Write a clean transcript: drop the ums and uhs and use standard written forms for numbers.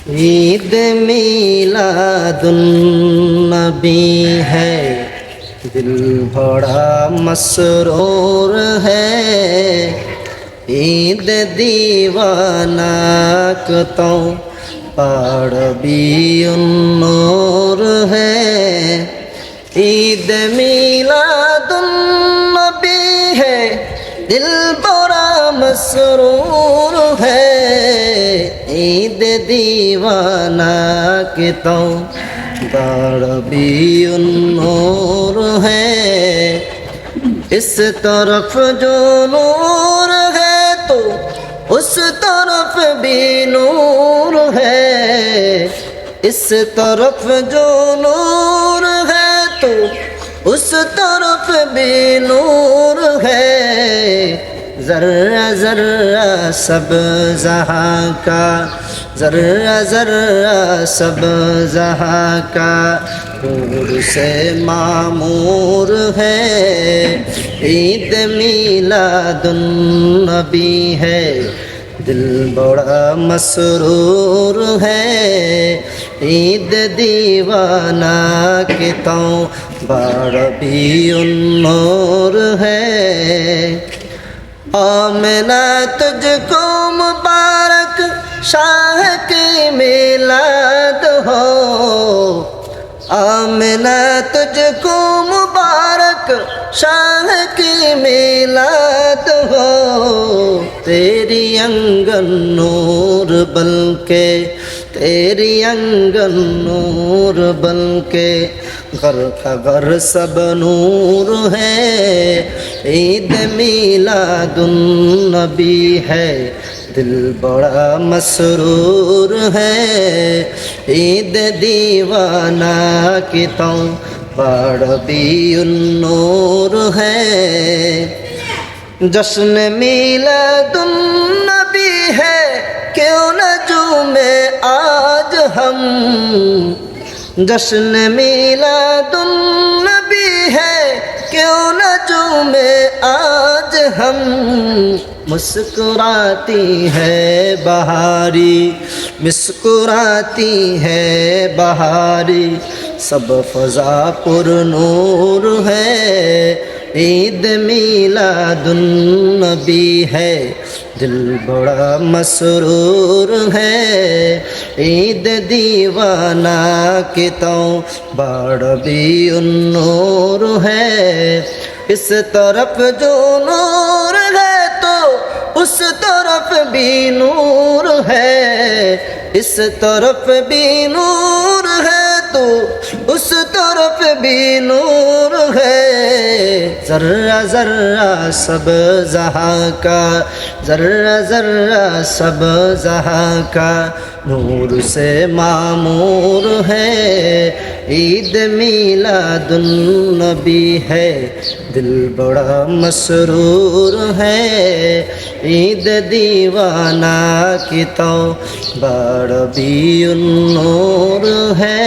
ईद मीलादुन नबी है, दिल बड़ा मसरूर है। ईद दीवाना तो पाड़बियुन नूर है। ईद मीलादुन नबी है, दिल बड़ा मसरूर है। ईद दीवाना के तो पाड़बियुन नूर है। इस तरफ जो नूर है तो उस तरफ भी नूर है। इस तरफ जो नूर है तो उस तरफ भी नूर है। ज़र्रा ज़र्रा सब जहाँ का, ज़र्रा ज़र्रा सब जहाँ का नूर से मामूर है। ईद मीलादुन नबी है, दिल बड़ा मसरूर है। ईद दीवाना के तो पाड़बियुन नूर है। आमना तुझको मुबारक, शाह की मिलाद हो। आमना तुझको मुबारक, शाह की मिलाद हो। तेरी अंगन नूर बल्कि, तेरी अंगन नूर बल्कि घर का घर सब नूर है। ईद मीलादुन नबी है, दिल बड़ा मसरूर है। ईद दीवाना की तो पाड़बियुन नूर है। जश्न मीलादुन नबी है, क्यों न झूमे आज हम। जश्न मीलादुन नबी है, क्यों न झूमे आज हम। मुस्कुराती है बहारी, मुस्कुराती है बहारी, सब फ़ज़ा पुर नूर है। ईद मीलादुन नबी है, दिल बड़ा मसरूर है। ईद दीवाना के तो पाड़बियुन नूर है। इस तरफ जो नूर है तो उस तरफ भी नूर है। इस तरफ भी नूर है तो उस तरफ भी नूर है। ज़र्रा ज़र्रा सब जहाँ का, ज़र्रा ज़र्रा सब जहाँ का नूर से मामूर है। ईद मीलादुन नबी है, दिल बड़ा मसरूर है। ईद दीवाना की तो पाड़बियुन नूर है।